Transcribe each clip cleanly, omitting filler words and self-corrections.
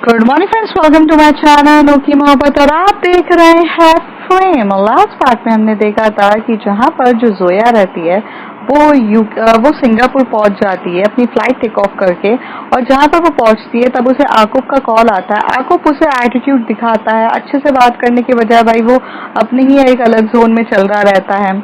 Good morning friends, welcome to my channel नोकी मोहब्बत। और आप देख रहे हैं फ्रेम। लास्ट पार्ट में हमने देखा था कि जहां पर जो जोया रहती है वो सिंगापुर पहुंच जाती है अपनी फ्लाइट टेक ऑफ करके, और जहां पर वो पहुंचती है तब उसे आकुब का कॉल आता है। आकुब उसे एटीट्यूड दिखाता है, अच्छे से बात करने के बजाय भाई वो अपने ही एक अलग जोन में चल रहा रहता है।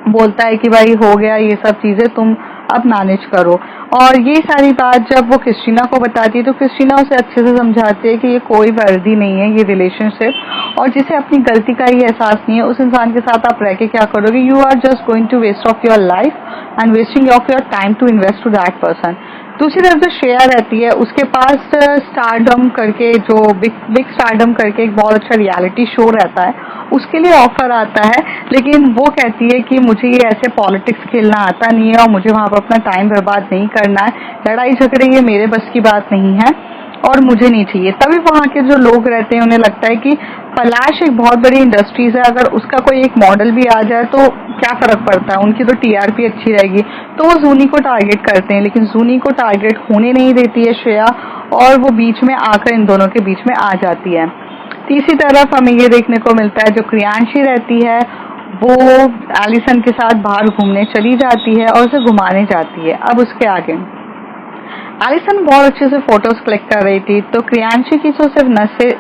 बोलता है कि भाई हो गया ये सब चीजें, तुम अब मैनेज करो। और ये सारी बात जब वो क्रिस्टीना को बताती है तो क्रिस्टीना उसे अच्छे से समझाती है कि ये कोई वर्दी नहीं है ये रिलेशनशिप, और जिसे अपनी गलती का ही एहसास नहीं है उस इंसान के साथ आप रह के क्या करोगे। You are just going to waste of your life and wasting of your time to invest to that person. दूसरी तरफ जो श्रेया रहती है उसके पास स्टारडम करके, जो बिग स्टारडम करके एक बहुत अच्छा रियलिटी शो रहता है, उसके लिए ऑफर आता है। लेकिन वो कहती है कि मुझे ये ऐसे पॉलिटिक्स खेलना आता नहीं है और मुझे वहां पर अपना टाइम बर्बाद नहीं करना है, लड़ाई झगड़े ये मेरे बस की बात नहीं है और मुझे नहीं चाहिए। तभी वहाँ के जो लोग रहते हैं उन्हें लगता है कि पलाश एक बहुत बड़ी इंडस्ट्रीज है, अगर उसका कोई एक मॉडल भी आ जाए तो क्या फर्क पड़ता है, उनकी तो टीआरपी अच्छी रहेगी। तो वो जूनी को टारगेट करते हैं, लेकिन जूनी को टारगेट होने नहीं देती है श्रेया, और वो बीच में आकर इन दोनों के बीच में आ जाती है। तीसरी तरफ हमें ये देखने को मिलता है जो क्रियांशी रहती है वो एलिसन के साथ बाहर घूमने चली जाती है और उसे घुमाने जाती है। अब उसके आगे एलिसन बहुत अच्छे से फोटोज क्लिक कर रही थी, तो क्रियांशी की जो सिर्फ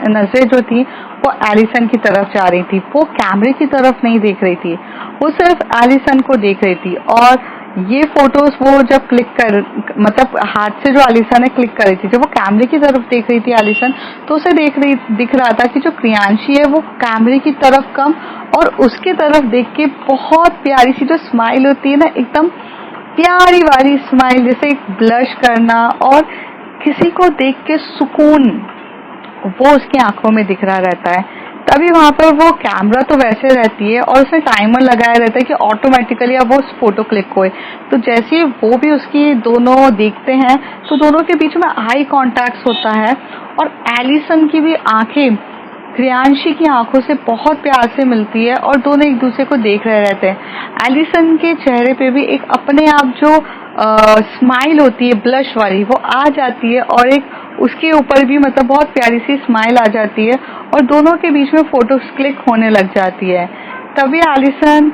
नजरें जो थी वो एलिसन की तरफ जा रही थी, वो कैमरे की तरफ नहीं देख रही थी, वो सिर्फ एलिसन को देख रही थी। और ये फोटोज वो जब क्लिक कर, मतलब हाथ से जो एलिसन ने क्लिक करी थी, जब वो कैमरे की तरफ देख रही थी एलिसन, तो उसे दिख रहा था कि जो क्रियांशी है वो कैमरे की तरफ कम और उसके तरफ देख के बहुत प्यारी सी जो स्माइल होती है ना, एकदम प्यारी वाली स्माइल, जैसे एक ब्लश करना और किसी को देख के सुकून, वो उसकी आंखों में दिख रहा रहता है। तभी वहां पर वो कैमरा तो वैसे रहती है और उसमें टाइमर लगाया रहता है कि ऑटोमेटिकली अब वो फोटो क्लिक होए। तो जैसे ही वो भी उसकी दोनों देखते हैं तो दोनों के बीच में आई कांटेक्ट होता है, और एलिसन की भी आंखें क्रियांशी की आंखों से बहुत प्यार से मिलती है और दोनों एक दूसरे को देख रहे रहते हैं। एलिसन के चेहरे पे भी एक अपने आप जो स्माइल होती है ब्लश वाली वो आ जाती है, और एक उसके ऊपर भी मतलब बहुत प्यारी सी स्माइल आ जाती है, और दोनों के बीच में फोटोज क्लिक होने लग जाती है। तभी एलिसन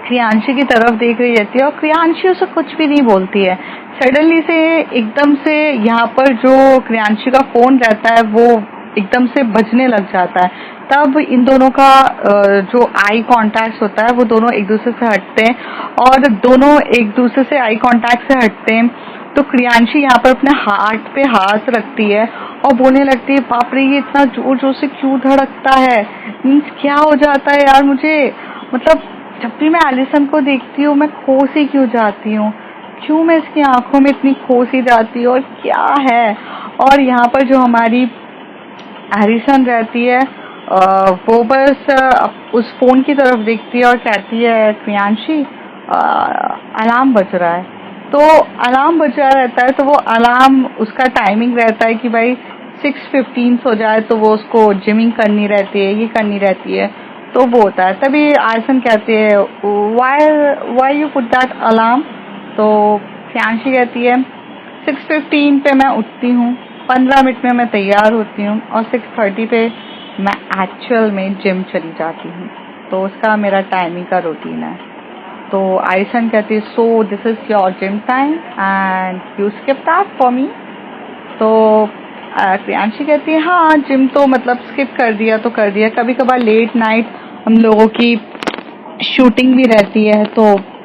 क्रियांशी की तरफ देख रही रहती है और क्रियांशी उसे कुछ भी नहीं बोलती है। सडनली से एकदम से यहाँ पर जो क्रियांशी का फोन रहता है वो एकदम से बजने लग जाता है। तब इन दोनों का जो आई कांटेक्ट होता है वो दोनों एक दूसरे से हटते हैं, और दोनों एक दूसरे से आई कांटेक्ट से हटते हैं तो क्रियांशी यहाँ पर अपने हार्ट पे हाथ रखती है और बोलने लगती है, बाप रे ये इतना जोर जोर से क्यों धड़कता है, मीन्स क्या हो जाता है यार मुझे, मतलब जब भी मैं एलिसन को देखती हूँ मैं खो सी क्यों जाती हूँ, क्यों मैं इसकी आंखों में इतनी खो सी जाती हूँ, और क्या है। और यहाँ पर जो हमारी एलिसन रहती है वो बस उस फोन की तरफ देखती है और कहती है, क्रियांशी अलार्म बज रहा है। तो अलार्म बज रहा रहता है तो वो अलार्म, उसका टाइमिंग रहता है कि भाई 6:15 हो जाए तो वो उसको जिमिंग करनी रहती है, ये करनी रहती है, तो वो होता है। तभी एलिसन कहती है, why you put that alarm. तो क्रियांशी कहती है 6:15 पे मैं उठती हूँ, 15 मिनट में मैं तैयार होती हूँ और 6:30 पे मैं एक्चुअल में जिम चली जाती हूँ, तो उसका मेरा टाइमिंग का रूटीन है। तो एलिसन कहती है, so this is your gym time and you skip that for me. तो क्रियांशी कहती है, हाँ जिम तो मतलब स्किप कर दिया तो कर दिया, कभी कभार लेट नाइट हम लोगों की शूटिंग भी रहती है तो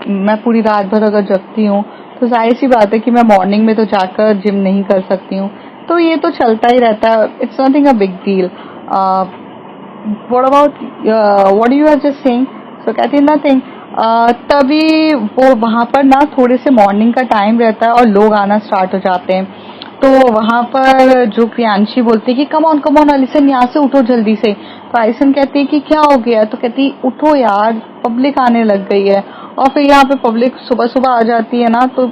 मैं पूरी रात भर अगर जगती हूँ तो जाहिर सी बात है कि मैं मॉर्निंग में तो जाकर जिम नहीं कर सकती हूँ, तो ये तो चलता ही रहता है, it's nothing a big deal. What about what you are just saying. So कहती है नथिंग। तभी वो वहां पर ना थोड़े से मॉर्निंग का टाइम रहता है और लोग आना स्टार्ट हो जाते हैं, तो वहां पर जो क्रियांशी बोलती है कि कम ऑन एलिसन यहाँ से उठो जल्दी से। तो एलिसन कहती है कि क्या हो गया, तो कहती उठो यार पब्लिक आने लग गई है, और फिर यहाँ पे पब्लिक सुबह सुबह आ जाती है ना, तो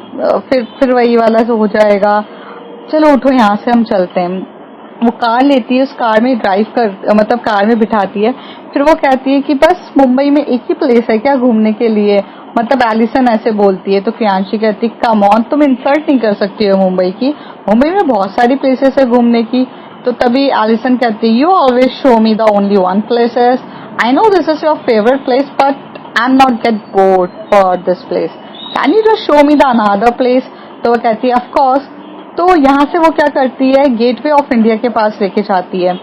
फिर वही वाला से हो जाएगा, चलो उठो यहाँ से हम चलते हैं। वो कार लेती है, उस कार में मतलब कार में बिठाती है, फिर वो कहती है कि बस मुंबई में एक ही प्लेस है क्या घूमने के लिए, मतलब एलिसन ऐसे बोलती है। तो क्रियांशी कहती है, कम ऑन तुम इंसल्ट नहीं कर सकती हो मुंबई की, मुंबई में बहुत सारी प्लेसेस है घूमने की। तो तभी एलिसन कहती है, you always show me the only one places, I know this is your favourite place but I am not get bored for this place, can you just show me the another place. तो वो कहती है of course. तो यहाँ से वो क्या करती है, गेटवे ऑफ इंडिया के पास लेके जाती है।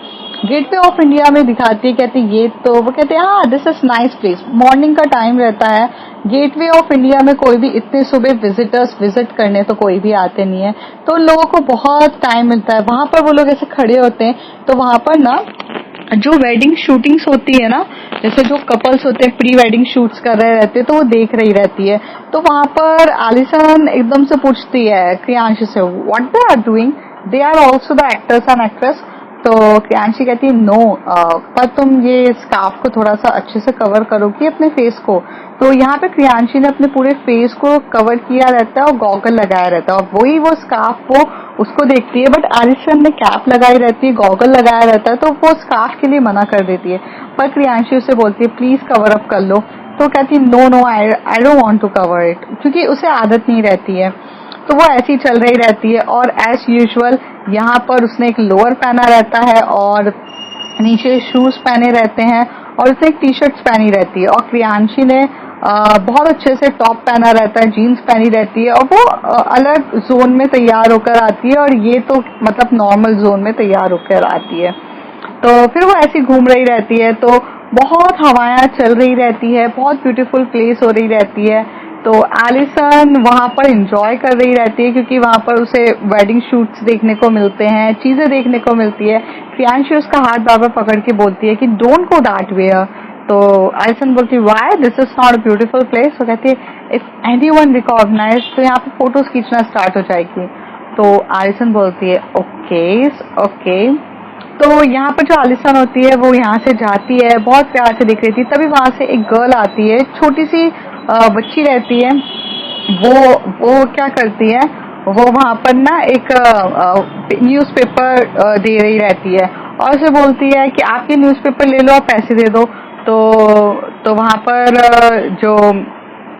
गेटवे ऑफ इंडिया में दिखाती है, कहती है ये तो, वो कहते हैं हाँ this is nice place, morning का टाइम रहता है, गेटवे ऑफ इंडिया में कोई भी इतने सुबह विजिटर्स विजिट करने तो कोई भी आते नहीं है, तो लोगों को बहुत टाइम मिलता है वहां पर, वो लोग ऐसे खड़े होते हैं, तो वहां पर ना जो वेडिंग शूटिंग्स होती है ना, जैसे जो कपल्स होते हैं प्री वेडिंग शूट्स कर रहे रहते हैं, तो वो देख रही रहती है। तो वहां पर एलिसन एकदम से पूछती है क्रियांशी से, what they are doing, they are also the actors and actress. तो क्रियांशी कहती है नो, पर तुम ये स्कार्फ को थोड़ा सा अच्छे से कवर करोगी अपने फेस को। तो यहाँ पे क्रियांशी ने अपने पूरे फेस को कवर किया रहता है और गॉगल लगाया रहता है, और वही वो स्कार्फ वो उसको देखती है, बट एलिसन ने कैप लगाई रहती है, गॉगल लगाया रहता है, तो वो स्कार्फ के लिए मना कर देती है। पर क्रियांशी उसे बोलती है प्लीज कवर अप कर लो, तो कहती है no no I don't want to cover it, क्योंकि उसे आदत नहीं रहती है। तो वो ऐसी चल रही रहती है, और एज यूजुअल यहाँ पर उसने एक लोअर पहना रहता है और नीचे शूज पहने रहते हैं, और उसने एक टी शर्ट पहनी रहती है, और क्रियांशी ने बहुत अच्छे से टॉप पहना रहता है, जीन्स पहनी रहती है, और वो अलग जोन में तैयार होकर आती है, और ये तो मतलब नॉर्मल जोन में तैयार होकर आती है। तो फिर वो ऐसी घूम रही रहती है, तो बहुत हवाएं चल रही रहती है, बहुत ब्यूटीफुल प्लेस हो रही रहती है। तो एलिसन वहां पर एंजॉय कर रही रहती है, क्योंकि वहां पर उसे वेडिंग शूट्स देखने को मिलते हैं, चीजें देखने को मिलती है। क्रियांशी उसका हाथ बार-बार पकड़ के बोलती है कि डोंट गो दैट वे। तो एलिसन बोलती है why, this is not a beautiful place. तो कहती है इफ एनीवन रिकॉग्नाइज, तो यहाँ पे फोटोज खींचना स्टार्ट हो जाएगी। तो एलिसन बोलती है ओके ओके। तो यहाँ पर जो एलिसन होती है वो यहाँ से जाती है, बहुत प्यार से दिख रही थी, तभी वहां से एक गर्ल आती है, छोटी सी बच्ची रहती है। वो क्या करती है, वो वहां पर ना एक न्यूज़पेपर दे रही रहती है, और उसे बोलती है कि आप ये न्यूज़पेपर ले लो और पैसे दे दो। तो वहां पर जो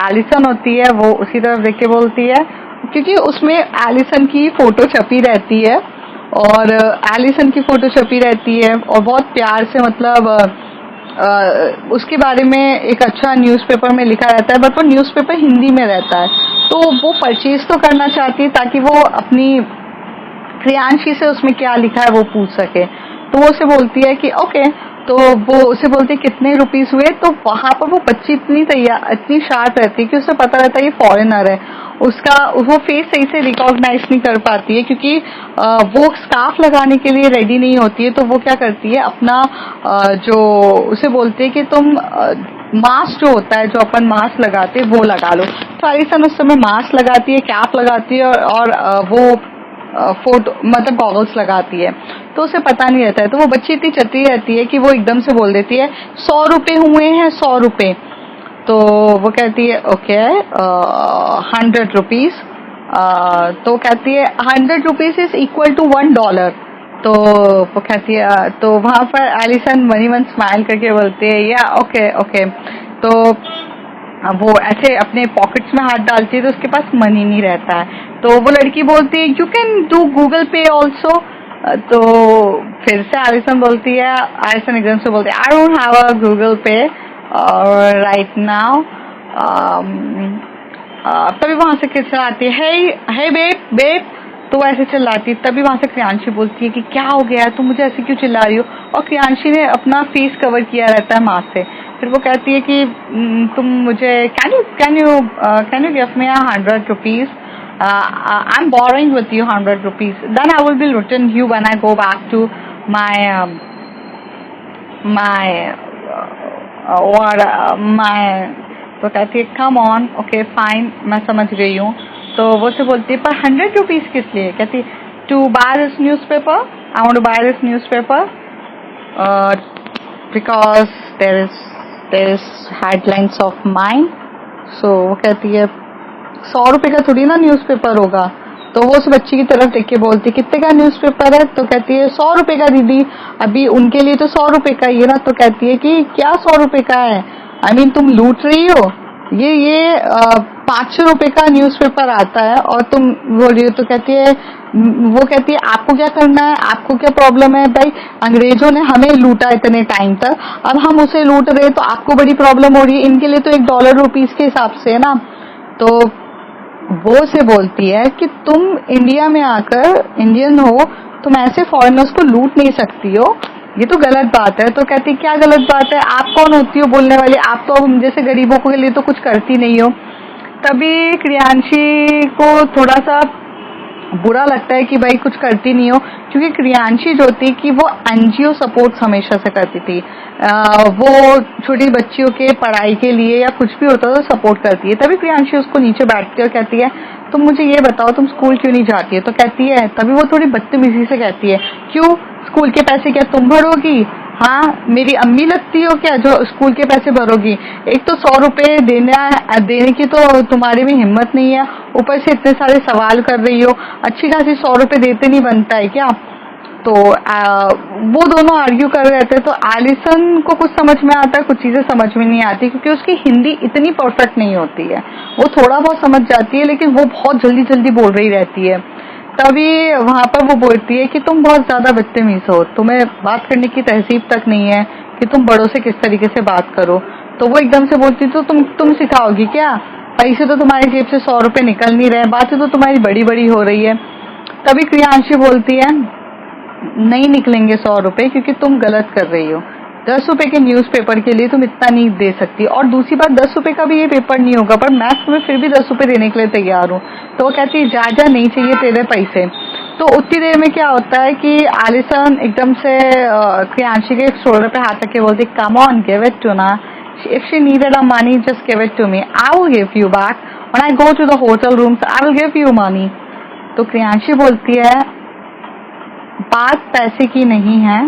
एलिसन होती है वो उसी तरफ देख के बोलती है, क्योंकि उसमें एलिसन की फोटो छपी रहती है, और एलिसन की फोटो छपी रहती है, और बहुत प्यार से मतलब उसके बारे में एक अच्छा न्यूज़पेपर में लिखा रहता है, बट वो न्यूज़पेपर हिंदी में रहता है। तो वो परचेज तो करना चाहती है ताकि वो अपनी क्रियांशी से उसमें क्या लिखा है वो पूछ सके। तो वो उसे बोलती है कि ओके, तो वो उसे बोलती है कितने रुपीस हुए। तो वहां पर वो बच्ची इतनी शार्प रहती है कि उसे पता रहता है ये फॉरेनर है, वो फेस सही से रिकॉग्नाइज नहीं कर पाती है, क्योंकि वो स्कार्फ लगाने के लिए रेडी नहीं होती है। तो वो क्या करती है, अपना जो उसे बोलती है कि तुम मास्क जो होता है, जो अपन मास्क लगाते हैं वो लगा लो। तो एलिसन उस समय मास्क लगाती है, कैप लगाती है, और वो फोटो मतलब गॉगल्स लगाती है, तो उसे पता नहीं रहता है। तो वो बच्ची इतनी चतुर रहती है कि वो एकदम से बोल देती है 100 रुपए हुए हैं, 100 रुपए। तो वो कहती है ओके 100 रुपीज। तो कहती है 100 रुपीज इज इक्वल टू $1। तो वो कहती है, तो वहां पर एलिसन मनी मन स्माइल करके बोलती है या ओके ओके। तो वो ऐसे अपने पॉकेट्स में हाथ डालती है, तो उसके पास मनी नहीं रहता है। तो वो लड़की बोलती है यू कैन डू गूगल पे ऑल्सो। तो फिर से एलिसन बोलती है, एलिसन एकदम से बोलती है I don't have a Google पे राइट नाउ। तभी वहां से चिल्लाती है हे बेब बेब। तो वो ऐसे चिल्लाती है, तभी वहां से क्रियांशी बोलती है कि क्या हो गया, तुम मुझे ऐसे क्यों चिल्ला रही हो। और क्रियांशी ने अपना फेस कवर किया रहता है मास्क से। फिर वो कहती है कि तुम मुझे can you give me 100 rupees, I am borrowing with you 100 rupees, then I will be return you when I go back to my तो कहती है कम ऑन ओके फाइन, मैं समझ गई हूँ। तो वो से बोलती है पर 100 रुपीज किस लिए। कहती to buy this newspaper, I want to buy this newspaper because there is headlines of mine. So वो कहती है 100 रुपए का थोड़ी ना न्यूज़पेपर होगा। तो वो उस बच्ची की तरफ देख के बोलती है कितने का न्यूज़पेपर है। तो कहती है 100 रुपए का दीदी, अभी उनके लिए तो 100 रुपए का ही है ना। तो कहती है कि क्या 100 रुपए का है, आई मीन तुम लूट रही हो, ये ₹500 का न्यूज़पेपर आता है और तुम बोल रही हो, तो कहती है, वो कहती है आपको क्या करना है, आपको क्या प्रॉब्लम है भाई, अंग्रेजों ने हमें लूटा इतने टाइम तक, अब हम उसे लूट रहे तो आपको बड़ी प्रॉब्लम हो रही है, इनके लिए तो $1 रुपीज के हिसाब से है ना। तो वो से बोलती है कि तुम इंडिया में आकर इंडियन हो, तुम ऐसे फॉरेनर्स को लूट नहीं सकती हो, ये तो गलत बात है। तो कहती क्या गलत बात है, आप कौन होती हो बोलने वाली, आप तो हम जैसे गरीबों के लिए तो कुछ करती नहीं हो। तभी क्रियांशी को थोड़ा सा बुरा लगता है कि भाई कुछ करती नहीं हो, क्योंकि क्रियांशी जो थी कि वो एनजीओ सपोर्ट्स हमेशा से करती थी। वो छोटी बच्चियों के पढ़ाई के लिए या कुछ भी होता है तो सपोर्ट करती है। तभी क्रियांशी उसको नीचे बैठती है और कहती है तुम मुझे ये बताओ तुम स्कूल क्यों नहीं जाती है। तो कहती है, तभी वो थोड़ी बदतमीजी से कहती है, क्यों, स्कूल के पैसे क्या तुम भरोगी, हाँ मेरी अम्मी लगती हो क्या जो स्कूल के पैसे भरोगी, एक तो ₹100 देने की तो तुम्हारे में हिम्मत नहीं है, ऊपर से इतने सारे सवाल कर रही हो, अच्छी खासी ₹100 देते नहीं बनता है क्या। तो वो दोनों आर्ग्यू कर रहे थे। तो एलिसन को कुछ समझ में आता है, कुछ चीजें समझ में नहीं आती, क्योंकि उसकी हिंदी इतनी परफेक्ट नहीं होती है। वो थोड़ा बहुत समझ जाती है लेकिन वो बहुत जल्दी जल्दी बोल रही रहती है। तभी वहां पर वो बोलती है कि तुम बहुत ज्यादा बदतमीज हो, तुम्हें बात करने की तहजीब तक नहीं है कि तुम बड़ों से किस तरीके से बात करो। तो वो एकदम से बोलती तो तुम सिखाओगी क्या, पैसे तो तुम्हारी जेब से ₹100 निकल नहीं रहे, बातें तो तुम्हारी बड़ी बड़ी हो रही है। तभी क्रियांशी बोलती है नहीं निकलेंगे ₹100 क्योंकि तुम गलत कर रही हो, ₹10 के न्यूज़पेपर के लिए तुम इतना नहीं दे सकती, और दूसरी बात ₹10 का भी ये पेपर नहीं होगा, पर मैं तुम्हें फिर भी ₹10 देने के लिए तैयार हूँ। तो वो कहती है जा नहीं चाहिए तेरे पैसे। तो उतनी देर में क्या होता है कि एलिसन एकदम से क्रियांशी के शोल्डर पे हाथ रख के बोलती come on give it to ना, if she needed a money just give it to me, I will give you back when I go to the hotel rooms, I will give you money। तो क्रियांशी बोलती है बात पैसे की नहीं है,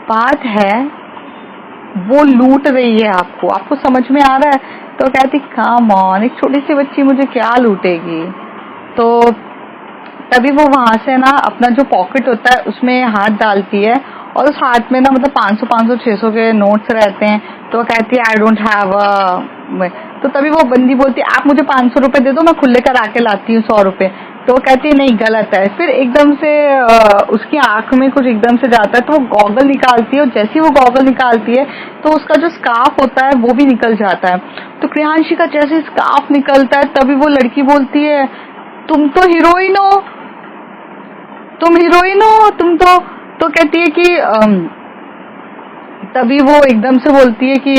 बात है वो लूट रही है आपको, आपको समझ में आ रहा है। तो कहती कम ऑन, एक छोटी सी बच्ची मुझे क्या लूटेगी। तो तभी वो वहां से ना अपना जो पॉकेट होता है उसमें हाथ डालती है और उस हाथ में ना मतलब 500 500 600 के नोट्स रहते हैं। तो वो कहती है आई डोंट हैव। तो तभी वो बंदी बोलती है आप मुझे ₹500 दे दो, मैं खुद लेकर आके लाती हूँ ₹100। तो वो कहती है नहीं गलत है। फिर एकदम से उसकी आंख में कुछ एकदम से जाता है तो वो गॉगल निकालती है, और जैसे ही वो गॉगल निकालती है तो उसका जो स्कार्फ होता है वो भी निकल जाता है। तो क्रियांशी का जैसे स्कार्फ निकलता है तभी वो लड़की बोलती है तुम तो हीरोइन हो, तुम हीरोइन हो तुम तो कहती है कि तभी वो एकदम से बोलती है कि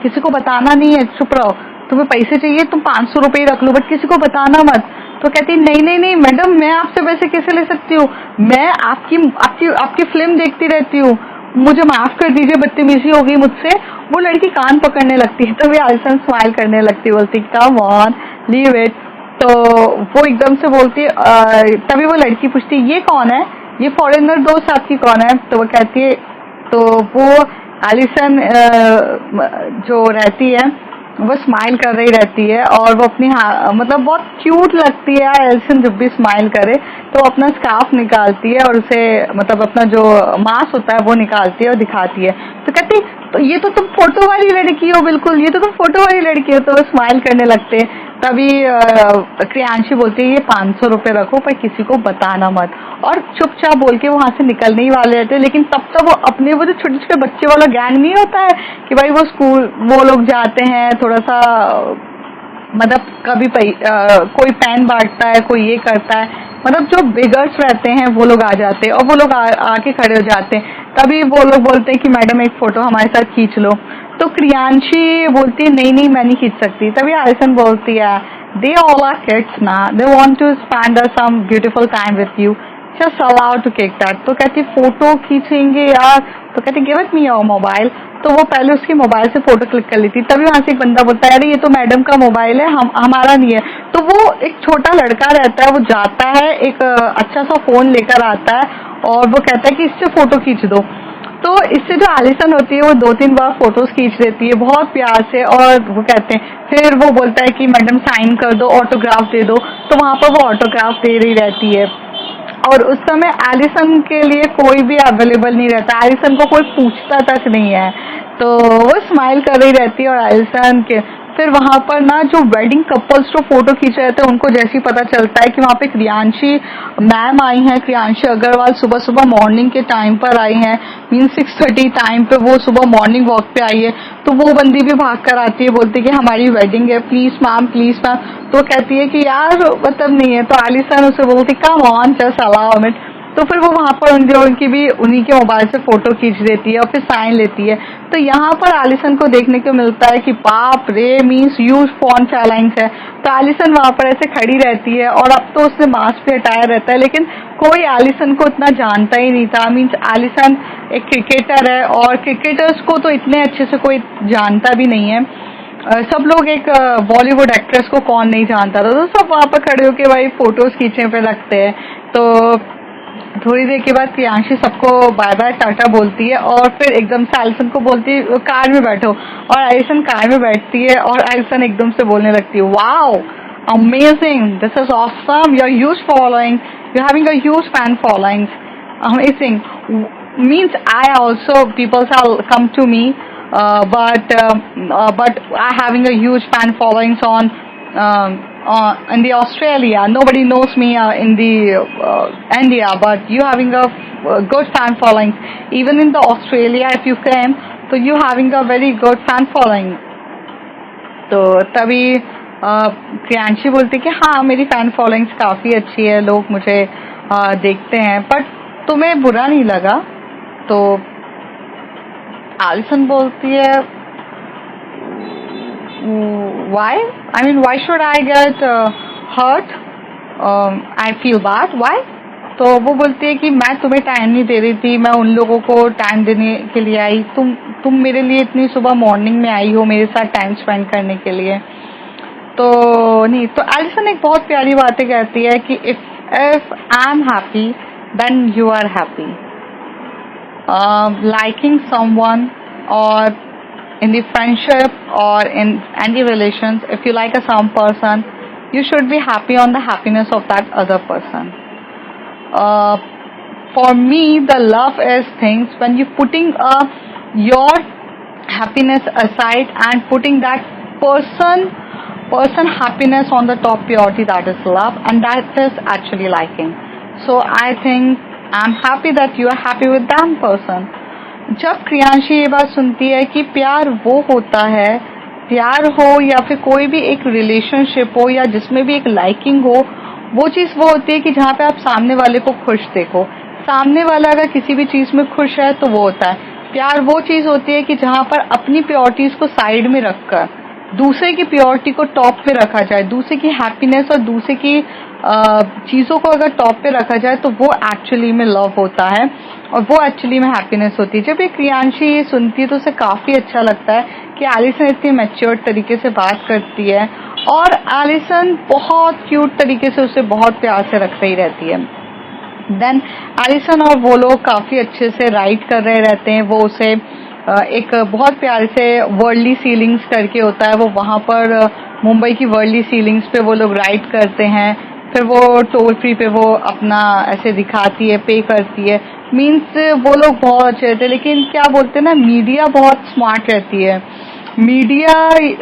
किसी को बताना नहीं है, चुप रहो, तुम्हें पैसे चाहिए तुम ₹500 रख लो बट किसी को बताना मत। तो कहती नहीं मैडम मैं आपसे पैसे कैसे ले सकती हूँ, मैं आपकी फिल्म देखती रहती हूँ, मुझे माफ कर दीजिए, बदतमीजी हो गई मुझसे। वो लड़की कान पकड़ने लगती है तभी एलिसन स्माइल करने लगती है, बोलती कम ऑन लीव इट। तो वो एकदम से बोलती तभी वो लड़की पूछती ये कौन है, ये फॉरेनर दोस्त आपकी कौन है। तो वो कहती है, तो वो एलिसन जो रहती है वो स्माइल कर रही रहती है और वो अपनी मतलब बहुत क्यूट लगती है एलिसन जब भी स्माइल करे। तो अपना स्कार्फ निकालती है और उसे मतलब अपना जो मास्क होता है वो निकालती है और दिखाती है। तो कहती तो ये तो तुम फोटो वाली लड़की हो, बिल्कुल ये तो तुम फोटो वाली लड़की हो। तो वो स्माइल करने लगते हैं। तभी क्रियांशी बोलती है ये ₹500 रखो पर किसी को बताना मत, और चुपचाप बोल के वहां से निकलने ही वाले रहते हैं। लेकिन तब तक वो अपने वो जो छोटे छोटे बच्चे वाला गैंग नहीं होता है कि भाई वो स्कूल वो लोग जाते हैं थोड़ा सा मतलब कभी कोई पेन बांटता है, कोई ये करता है, मतलब जो बिगर्स रहते हैं वो लोग आ जाते हैं और वो लोग आके खड़े हो जाते हैं। तभी वो लोग बोलते हैं कि मैडम एक फोटो हमारे साथ खींच लो। तो क्रियांशी बोलती है नहीं मैं नहीं खींच सकती। तभी एलिसन बोलती है दे ऑल आर किड्स ना, they want to spend some beautiful time with you, just allow to cake that. तो कहती फोटो खींचेंगे यार, तो कहती give it me your mobile. तो वो पहले उसके मोबाइल से फोटो क्लिक कर लेती। तभी वहां से एक बंदा बोलता है अरे ये तो मैडम का मोबाइल है, हमारा नहीं है। तो वो एक छोटा लड़का रहता है, वो जाता है एक अच्छा सा फोन लेकर आता है और वो कहता है कि इससे फोटो खींच दो। तो इससे जो एलिसन होती है वो 2-3 बार फोटोज खींच लेती है बहुत प्यार से, और वो कहते हैं फिर वो बोलता है कि मैडम साइन कर दो, ऑटोग्राफ दे दो। तो वहां पर वो ऑटोग्राफ दे रही रहती है और उस समय एलिसन के लिए कोई भी अवेलेबल नहीं रहता, एलिसन को कोई पूछता तक नहीं है। तो वो स्माइल कर रही रहती है और एलिसन के फिर वहां पर ना जो वेडिंग कपल्स जो फोटो खींच रहे थे उनको जैसे ही पता चलता है कि वहां पे क्रियांशी मैम आई हैं, क्रियांशी अग्रवाल सुबह सुबह मॉर्निंग के टाइम पर आई हैं, मीन 6:30 टाइम पे वो सुबह मॉर्निंग वॉक पे आई है, तो वो बंदी भी भाग कर आती है, बोलती है कि हमारी वेडिंग है, प्लीज मैम प्लीज मैम। तो कहती है कि यार मतलब नहीं है, तो आलिशान उसे बोलती कम ऑन जस्ट अलाउ मिट। तो फिर वो वहां पर उनकी भी उन्हीं के मोबाइल से फोटो खींच देती है और फिर साइन लेती है। तो यहाँ पर आलिसन को देखने को मिलता है कि बाप रे मीन्स ह्यूज फोन चैलेंज है। तो आलिसन वहां पर ऐसे खड़ी रहती है और अब तो उसने मास्क भी हटाया रहता है, लेकिन कोई आलिसन को इतना जानता ही नहीं था। मीन्स आलिसन एक क्रिकेटर है और क्रिकेटर्स को तो इतने अच्छे से कोई जानता भी नहीं है। सब लोग एक बॉलीवुड एक्ट्रेस को कौन नहीं जानता था, तो सब वहां पर खड़े होके भाई फोटोज खींचने पे लगते हैं। तो थोड़ी देर के बाद प्रियांशी सबको बाय बाय टाटा बोलती है और फिर एकदम से एलिसन को बोलती है कार में बैठो, और एलिसन कार में बैठती है और एलिसन एकदम से बोलने लगती है wow amazing, this is awesome, your huge following, you having a huge fan following, amazing, means I also peoples have come to me but I having a huge fan followings on in the Australia. Nobody knows me in the India, but you having a good fan following. Even in the Australia, if you came, so you having a very good fan following. तो तभी प्रियांशी बोलती कि हाँ मेरी fan followings काफी अच्छी है, लोग मुझे देखते हैं, बट तुम्हें बुरा नहीं लगा? तो आलिसन बोलती है why? I mean, why should I get hurt? I feel bad. Why? तो वो बोलती है कि मैं तुम्हें टाइम नहीं दे रही थी, मैं उन लोगों को टाइम देने के लिए आई, तुम मेरे लिए इतनी सुबह मॉर्निंग में आई हो मेरे साथ टाइम स्पेंड करने के लिए। तो नहीं, तो एलिसन एक बहुत प्यारी बातें कहती है कि if I am happy then you are happy. Liking someone or in the friendship or in any relations, if you like some person, you should be happy on the happiness of that other person. For me, the love is things when you putting your happiness aside and putting that person happiness on the top priority, that is love, and that is actually liking. So I think I'm happy that you are happy with that person. जब क्रियांशी ये बात सुनती है कि प्यार वो होता है, प्यार हो या फिर कोई भी एक रिलेशनशिप हो या जिसमें भी एक लाइकिंग हो, वो चीज वो होती है कि जहाँ पे आप सामने वाले को खुश देखो। सामने वाला अगर किसी भी चीज में खुश है तो वो होता है प्यार। वो चीज होती है कि जहाँ पर अपनी प्योरिटीज को साइड में रखकर दूसरे की प्योरिटी को टॉप पे रखा जाए, दूसरे की हैप्पीनेस और दूसरे की चीजों को अगर टॉप पे रखा जाए तो वो एक्चुअली में लव होता है और वो एक्चुअली में हैप्पीनेस होती है। जब ये क्रियांशी ये सुनती है तो उसे काफी अच्छा लगता है कि एलिसन इतनी मैच्योर तरीके से बात करती है और एलिसन बहुत क्यूट तरीके से उसे बहुत प्यार से रख रही रहती है। देन एलिसन और वो लोग काफी अच्छे से राइड कर रहे रहते हैं। वो उसे एक बहुत प्यारे से वर्ल्डली सीलिंग्स करके होता है, वो वहां पर मुंबई की वर्ल्डली सीलिंग्स पे वो लोग राइड करते हैं। फिर वो टोल फ्री पे वो अपना ऐसे दिखाती है, पे करती है। मीन्स वो लोग बहुत अच्छे रहते हैं, लेकिन क्या बोलते हैं ना, मीडिया बहुत स्मार्ट रहती है। मीडिया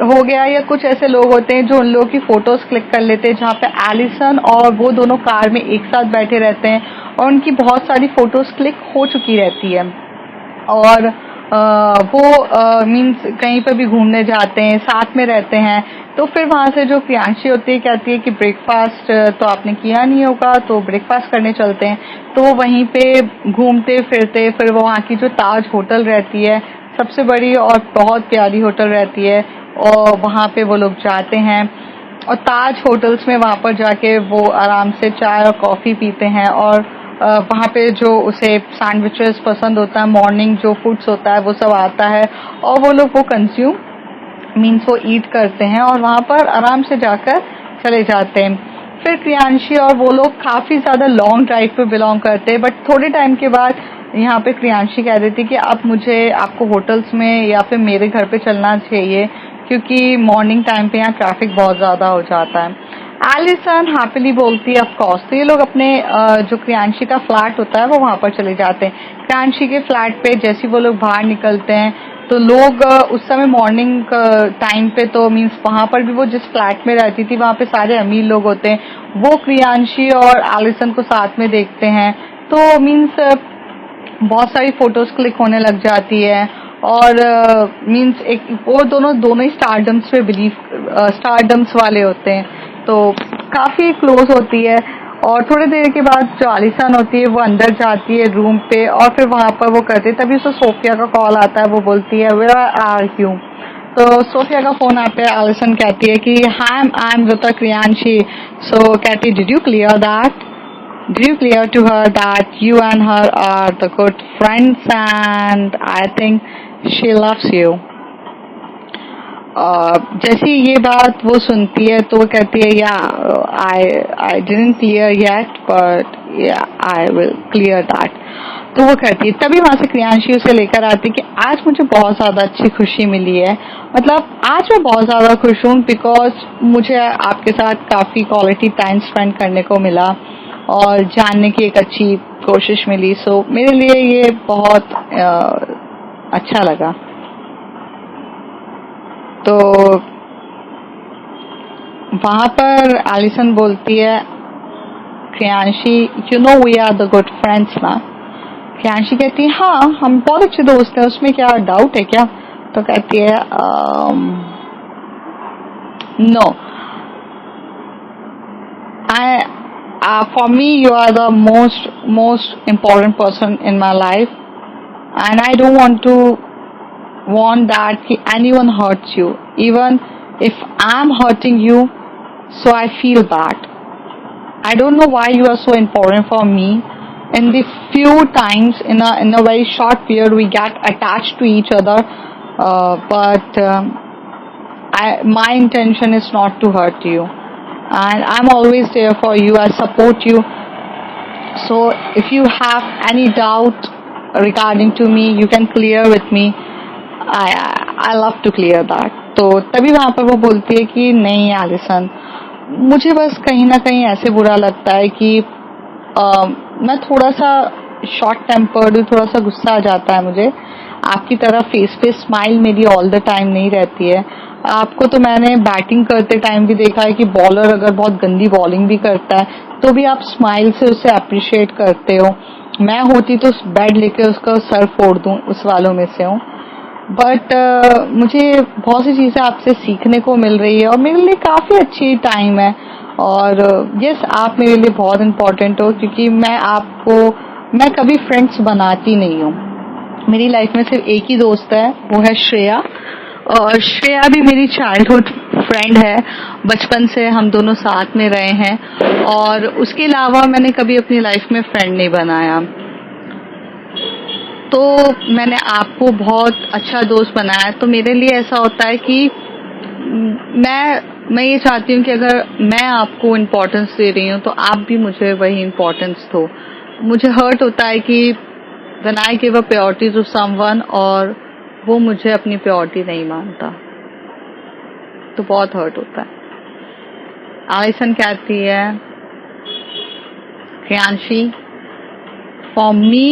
हो गया या कुछ ऐसे लोग होते हैं जो उन लोगों की फोटोज क्लिक कर लेते हैं, जहाँ पे एलिसन और वो दोनों कार में एक साथ बैठे रहते हैं और उनकी बहुत सारी फोटोज क्लिक हो चुकी रहती है। और वो मीन्स कहीं पर भी घूमने जाते हैं, साथ में रहते हैं। तो फिर वहां से जो प्रियांशी होती है कहती है कि ब्रेकफास्ट तो आपने किया नहीं होगा, तो ब्रेकफास्ट करने चलते हैं। तो वो वहीं पे घूमते फिरते फिर वो वहाँ की जो ताज होटल रहती है, सबसे बड़ी और बहुत प्यारी होटल रहती है, और वहाँ पे वो लोग जाते हैं और ताज होटल्स में वहाँ पर जाके वो आराम से चाय और कॉफी पीते हैं। और वहाँ पे जो उसे सैंडविचेस पसंद होता है, मॉर्निंग जो फूड्स होता है वो सब आता है और वो लोग वो कंज्यूम मीन्स वो ईट करते हैं और वहाँ पर आराम से जाकर चले जाते हैं। फिर क्रियांशी और वो लोग काफी ज्यादा लॉन्ग ड्राइव पे बिलोंग करते हैं, बट थोड़े टाइम के बाद यहाँ पे क्रियांशी कह देती कि अब मुझे आपको होटल्स में या फिर मेरे घर पे चलना चाहिए, क्योंकि मॉर्निंग टाइम पे यहाँ ट्रैफिक बहुत ज्यादा हो जाता है। एलिसन हैप्पीली बोलती है ऑफ कोर्स। तो ये लोग अपने जो क्रियांशी का फ्लैट होता है वो वहां पर चले जाते हैं। क्रियांशी के फ्लैट पे जैसे वो लोग बाहर निकलते हैं तो लोग उस समय मॉर्निंग टाइम पे तो मीन्स वहां पर भी वो जिस फ्लैट में रहती थी वहां पे सारे अमीर लोग होते हैं, वो क्रियांशी और एलिसन को साथ में देखते हैं, तो मीन्स बहुत सारी फोटोज क्लिक होने लग जाती है। और मीन्स एक वो दोनों ही स्टारडम्स पे स्टारडम्स वाले होते हैं, तो काफी क्लोज होती है। और थोड़ी देर के बाद जो आलिसान होती है वो अंदर जाती है रूम पे, और फिर वहां पर वो करते, तभी उसे सोफिया का कॉल आता है, वो बोलती है वेयर आर यू। तो सोफिया का फोन आता है, आलिसान कहती है कि आई एम विद क्रियांशी। सो कहती, did you clear that, did you clear to her that you and her are the good friends and I think she loves you? जैसे ये बात वो सुनती है तो वो कहती है या I didn't clear yet but या आई विल क्लियर दैट। तो वो कहती है, तभी वहां से क्रियांशी उसे लेकर आती है कि आज मुझे बहुत ज्यादा अच्छी खुशी मिली है, मतलब आज मैं बहुत ज्यादा खुश हूँ बिकॉज मुझे आपके साथ काफी क्वालिटी टाइम स्पेंड करने को मिला और जानने की एक अच्छी कोशिश मिली। सो मेरे लिए ये बहुत अच्छा लगा। तो वहां पर एलिसन बोलती है Kriyanshi, you know we are the good friends ना। क्रियांशी कहती है हाँ हम बहुत अच्छे दोस्त हैं, उसमें क्या डाउट है क्या। तो कहती है no, for me you are the most important person in my life and I don't want that anyone hurts you, even if I'm hurting you, so I feel bad. I don't know why you are so important for me. In the few times in a very short period we get attached to each other, but my intention is not to hurt you and I'm always there for you. I support you. So if you have any doubt regarding to me, you can clear with me. I love to clear that. तो तभी वहां पर वो बोलती है कि नहीं Allison, मुझे बस कहीं ना कहीं ऐसे बुरा लगता है कि मैं थोड़ा सा शॉर्ट टेम्पर्ड हूँ, थोड़ा सा गुस्सा आ जाता है मुझे। आपकी तरह फेस पे स्माइल मेरी ऑल द टाइम नहीं रहती है। आपको तो मैंने बैटिंग करते टाइम भी देखा है कि बॉलर अगर बहुत गंदी बॉलिंग भी करता है तो भी आप स्माइल से उसे अप्रिशिएट करते हो। मैं होती तो बैट लेके उसका सर फोड़ दूं, उस वालों में से हूँ। बट मुझे बहुत सी चीजें आपसे सीखने को मिल रही है और मेरे लिए काफी अच्छी टाइम है। और यस आप मेरे लिए बहुत इम्पोर्टेंट हो, क्योंकि मैं कभी फ्रेंड्स बनाती नहीं हूँ। मेरी लाइफ में सिर्फ एक ही दोस्त है, वो है श्रेया। और श्रेया भी मेरी चाइल्डहुड फ्रेंड है, बचपन से हम दोनों साथ में रहे हैं और उसके अलावा मैंने कभी अपनी लाइफ में फ्रेंड नहीं बनाया। तो मैंने आपको बहुत अच्छा दोस्त बनाया, तो मेरे लिए ऐसा होता है कि मैं ये चाहती हूँ कि अगर मैं आपको इम्पोर्टेंस दे रही हूँ तो आप भी मुझे वही इम्पोर्टेंस दो। मुझे हर्ट होता है कि when I give a priority to someone और वो मुझे अपनी प्रायोरिटी नहीं मानता, तो बहुत हर्ट होता है। एलिसन कहती है Kriyanshi, for me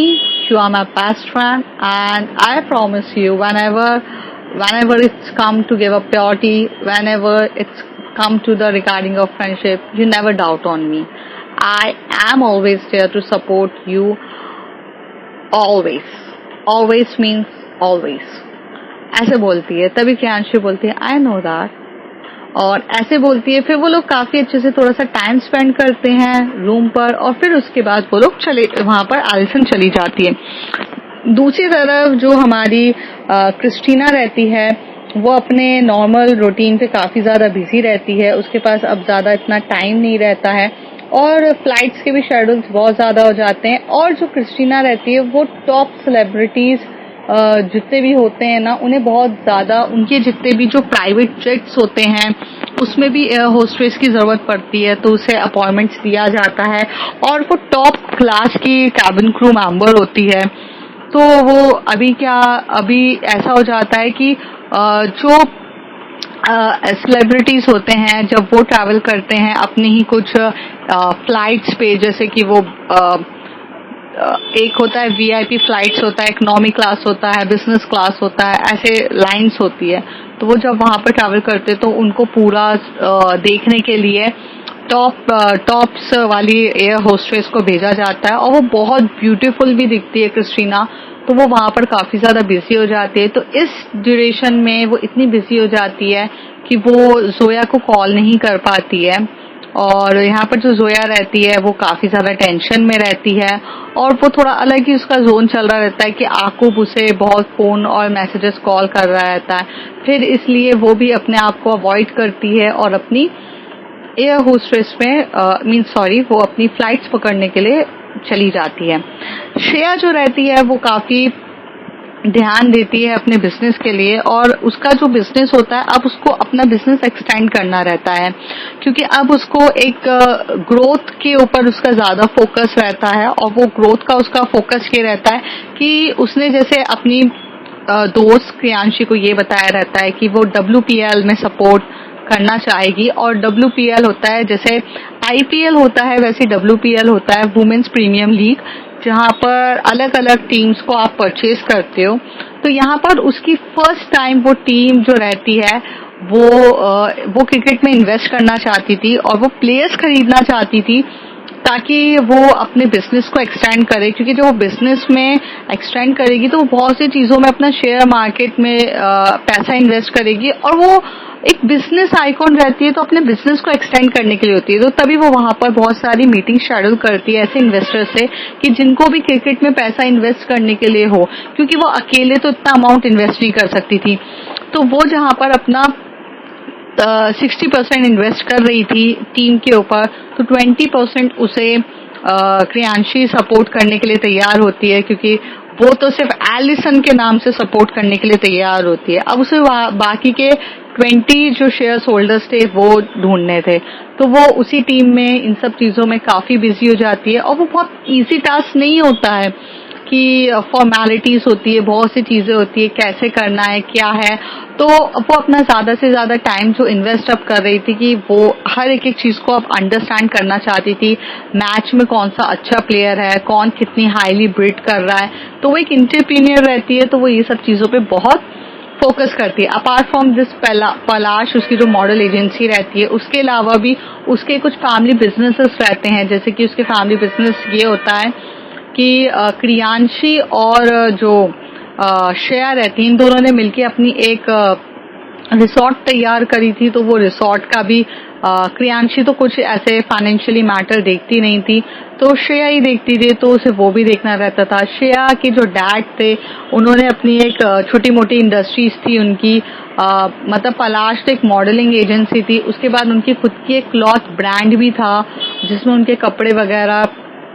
you are my best friend and I promise you whenever it's come to give a priority, whenever it's come to the regarding of friendship, you never doubt on me. I am always there to support you. Always means always, ऐसे बोलती है। तभी क्रियांशी बोलती है I know that, और ऐसे बोलती है। फिर वो लोग काफी अच्छे से थोड़ा सा टाइम स्पेंड करते हैं रूम पर और फिर उसके बाद वो लोग वहां पर एलिसन चली जाती है। दूसरी तरफ जो हमारी क्रिस्टीना रहती है वो अपने नॉर्मल रूटीन पे काफी ज्यादा बिजी रहती है। उसके पास अब ज्यादा इतना टाइम नहीं रहता है और फ्लाइट्स के भी शेड्यूल्स बहुत ज्यादा हो जाते हैं। और जो क्रिस्टीना रहती है वो टॉप सेलिब्रिटीज जितने भी होते हैं ना, उन्हें बहुत ज्यादा उनके जितने भी जो प्राइवेट जेट्स होते हैं उसमें भी एयर होस्टेस की जरूरत पड़ती है, तो उसे अपॉइंटमेंट्स दिया जाता है और वो टॉप क्लास की कैबिन क्रू मेंबर होती है। तो वो अभी ऐसा हो जाता है कि जो सेलिब्रिटीज होते हैं जब वो ट्रैवल करते हैं अपनी ही कुछ फ्लाइट्स पे, जैसे कि वो एक होता है वीआईपी फ्लाइट्स होता है, इकोनॉमी क्लास होता है, बिजनेस क्लास होता है, ऐसे लाइंस होती है। तो वो जब वहां पर ट्रैवल करते तो उनको पूरा देखने के लिए टॉप्स वाली एयर होस्टेस को भेजा जाता है, और वो बहुत ब्यूटीफुल भी दिखती है क्रिस्टीना। तो वो वहां पर काफी ज्यादा बिजी हो जाती है। तो इस ड्यूरेशन में वो इतनी बिजी हो जाती है कि वो जोया को कॉल नहीं कर पाती है, और यहाँ पर जो जोया रहती है वो काफी ज्यादा टेंशन में रहती है, और वो थोड़ा अलग ही उसका जोन चल रहा रहता है कि आकूब उसे बहुत फोन और मैसेजेस कॉल कर रहा रहता है। फिर इसलिए वो भी अपने आप को अवॉइड करती है और अपनी एयर होस्टेस में वो अपनी फ्लाइट्स पकड़ने के लिए चली जाती है। श्रेया जो रहती है वो काफी ध्यान देती है अपने बिजनेस के लिए, और उसका जो बिजनेस होता है अब उसको अपना बिजनेस एक्सटेंड करना रहता है, क्योंकि अब उसको एक ग्रोथ के ऊपर उसका ज्यादा फोकस रहता है। और वो ग्रोथ का उसका फोकस ये रहता है कि उसने जैसे अपनी दोस्त क्रियांशी को ये बताया रहता है कि वो WPL में सपोर्ट करना चाहेगी, और WPL होता है जैसे IPL होता है वैसे WPL होता है, वुमेन्स प्रीमियम लीग, जहां पर अलग अलग टीम्स को आप परचेज करते हो। तो यहाँ पर उसकी फर्स्ट टाइम वो टीम जो रहती है वो क्रिकेट में इन्वेस्ट करना चाहती थी, और वो प्लेयर्स खरीदना चाहती थी ताकि वो अपने बिजनेस को एक्सटेंड करे, क्योंकि जब वो बिजनेस में एक्सटेंड करेगी तो वो बहुत सी चीजों में अपना शेयर मार्केट में पैसा इन्वेस्ट करेगी, और वो एक बिजनेस आइकॉन रहती है तो अपने बिजनेस को एक्सटेंड करने के लिए होती है। तो तभी वो वहां पर बहुत सारी मीटिंग शेड्यूल करती है ऐसे इन्वेस्टर से कि जिनको भी क्रिकेट में पैसा इन्वेस्ट करने के लिए हो, क्योंकि वो अकेले तो इतना अमाउंट इन्वेस्ट नहीं कर सकती थी। तो वो जहां पर अपना 60% इन्वेस्ट कर रही थी टीम के ऊपर, तो 20% उसे क्रियांशी सपोर्ट करने के लिए तैयार होती है, क्योंकि वो तो सिर्फ एलिसन के नाम से सपोर्ट करने के लिए तैयार होती है। अब उसे बाकी के 20 जो शेयर होल्डर्स थे वो ढूंढने थे, तो वो उसी टीम में इन सब चीजों में काफी बिजी हो जाती है। और वो बहुत इजी टास्क नहीं होता है कि फॉर्मेलिटीज होती है, बहुत सी चीजें होती है, कैसे करना है क्या है। तो वो अपना ज्यादा से ज्यादा टाइम जो इन्वेस्ट अप कर रही थी कि वो हर एक चीज को अब अंडरस्टैंड करना चाहती थी, मैच में कौन सा अच्छा प्लेयर है, कौन कितनी हाईली ब्रिड कर रहा है। तो वो एक एंटरप्रेन्योर रहती है, तो वो ये सब चीजों पे बहुत फोकस करती है। अपार्ट फ्रॉम दिस पलाश उसकी जो मॉडल एजेंसी रहती है, उसके अलावा भी उसके कुछ फैमिली बिजनेसेस रहते हैं। जैसे कि उसके फैमिली बिजनेस ये होता है कि क्रियांशी और जो श्रेया रहती है, इन दोनों ने मिलकर अपनी एक रिसोर्ट तैयार करी थी। तो वो रिसोर्ट का भी क्रियांशी तो कुछ ऐसे फाइनेंशियली मैटर देखती नहीं थी, तो श्रेया ही देखती थी, तो उसे वो भी देखना रहता था। श्रेया के जो डैड थे उन्होंने अपनी एक छोटी मोटी इंडस्ट्रीज थी उनकी, मतलब पलाश तो एक मॉडलिंग एजेंसी थी, उसके बाद उनकी खुद की एक क्लॉथ ब्रांड भी था जिसमें उनके कपड़े वगैरह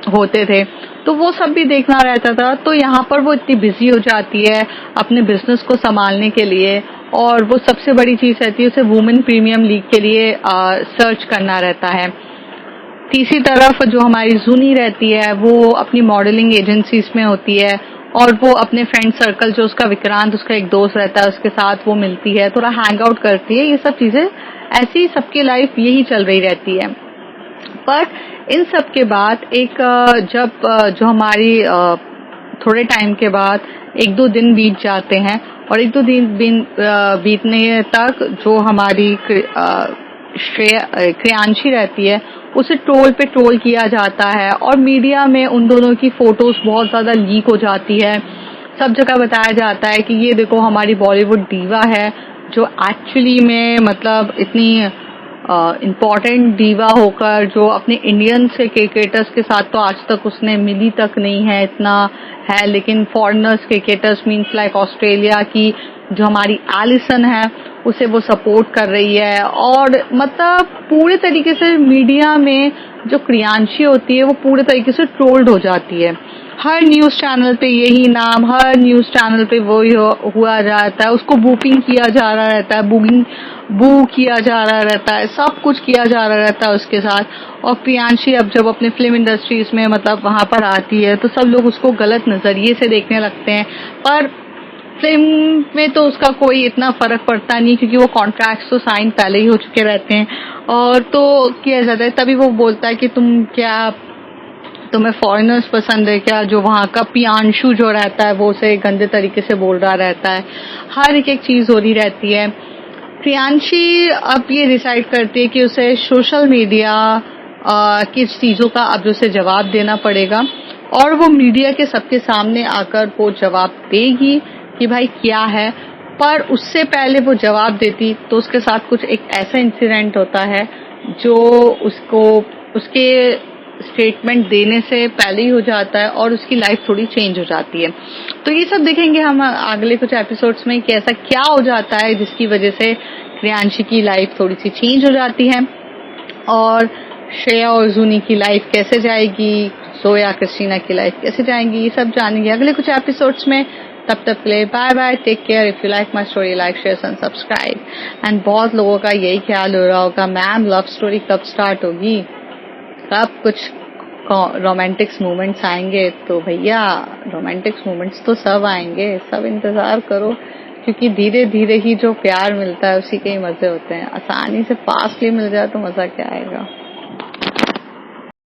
होते थे, तो वो सब भी देखना रहता था। तो यहाँ पर वो इतनी बिजी हो जाती है अपने बिजनेस को संभालने के लिए, और वो सबसे बड़ी चीज रहती है उसे वुमेन प्रीमियम लीग के लिए सर्च करना रहता है। तीसरी तरफ जो हमारी जूनी रहती है वो अपनी मॉडलिंग एजेंसीज में होती है, और वो अपने फ्रेंड सर्कल जो उसका विक्रांत उसका एक दोस्त रहता है उसके साथ वो मिलती है, थोड़ा हैंग आउट करती है। ये सब चीजें ऐसी सबकी लाइफ यही चल रही रहती है। पर इन सब के बाद एक जब जो हमारी थोड़े टाइम के बाद 1-2 दिन बीत जाते हैं, और 1-2 दिन बीतने तक जो हमारी क्रियांशी रहती है उसे ट्रोल पे ट्रोल किया जाता है, और मीडिया में उन दोनों की फोटोज बहुत ज्यादा लीक हो जाती है। सब जगह बताया जाता है कि ये देखो हमारी बॉलीवुड डीवा है, जो एक्चुअली में मतलब इतनी इम्पोर्टेंट डीवा होकर जो अपने इंडियन से क्रिकेटर्स के साथ तो आज तक उसने मिली तक नहीं है, इतना है, लेकिन foreigners cricketers means like Australia की जो हमारी एलिसन है उसे वो सपोर्ट कर रही है। और मतलब पूरे तरीके से मीडिया में जो क्रियांशी होती है वो पूरे तरीके से ट्रोल्ड हो जाती है। हर न्यूज चैनल पे यही नाम, हर न्यूज चैनल पे वो हुआ जाता है, उसको बूपिंग किया जा रहा रहता है, बू किया जा रहा रहता है, सब कुछ किया जा रहा रहता है उसके साथ। और प्रियांशी अब जब अपने फिल्म इंडस्ट्रीज में मतलब वहां पर आती है तो सब लोग उसको गलत नजरिए से देखने लगते हैं, पर फिल्म में तो उसका कोई इतना फर्क पड़ता नहीं, क्योंकि वो कॉन्ट्रैक्ट्स तो साइन पहले ही हो चुके रहते हैं, और तो किया जाता है। तभी वो बोलता है कि तुम्हें फॉरेनर्स पसंद है क्या, जो वहाँ का पियांशु जो रहता है वो उसे गंदे तरीके से बोल रहा रहता है, हर एक चीज हो रही रहती है। प्रियांशी अब ये डिसाइड करती है कि उसे सोशल मीडिया की चीजों का अब उसे जवाब देना पड़ेगा, और वो मीडिया के सबके सामने आकर वो जवाब देगी कि भाई क्या है। पर उससे पहले वो जवाब देती तो उसके साथ कुछ एक ऐसा इंसिडेंट होता है जो उसको उसके स्टेटमेंट देने से पहले ही हो जाता है, और उसकी लाइफ थोड़ी चेंज हो जाती है। तो ये सब देखेंगे हम अगले कुछ एपिसोड्स में कि ऐसा क्या हो जाता है जिसकी वजह से प्रियांशी की लाइफ थोड़ी सी चेंज हो जाती है, और श्रेया और जूनी की लाइफ कैसे जाएगी, जोया क्रिस्टीना की लाइफ कैसे जाएंगी, ये सब जानेंगे अगले कुछ एपिसोड्स में। तब तक के लिए bye bye, take care. If you like my story, like share and subscribe. And बहुत लोगों का यही ख्याल हो रहा होगा मैम लव स्टोरी कब स्टार्ट होगी, कब कुछ रोमांटिक्स मोमेंट्स आएंगे। तो भैया रोमांटिक्स मोमेंट्स तो सब आएंगे, सब इंतजार करो, क्योंकि धीरे धीरे ही जो प्यार मिलता है उसी के ही मजे होते हैं। आसानी से फास्टली मिल जाए तो मजा क्या आएगा।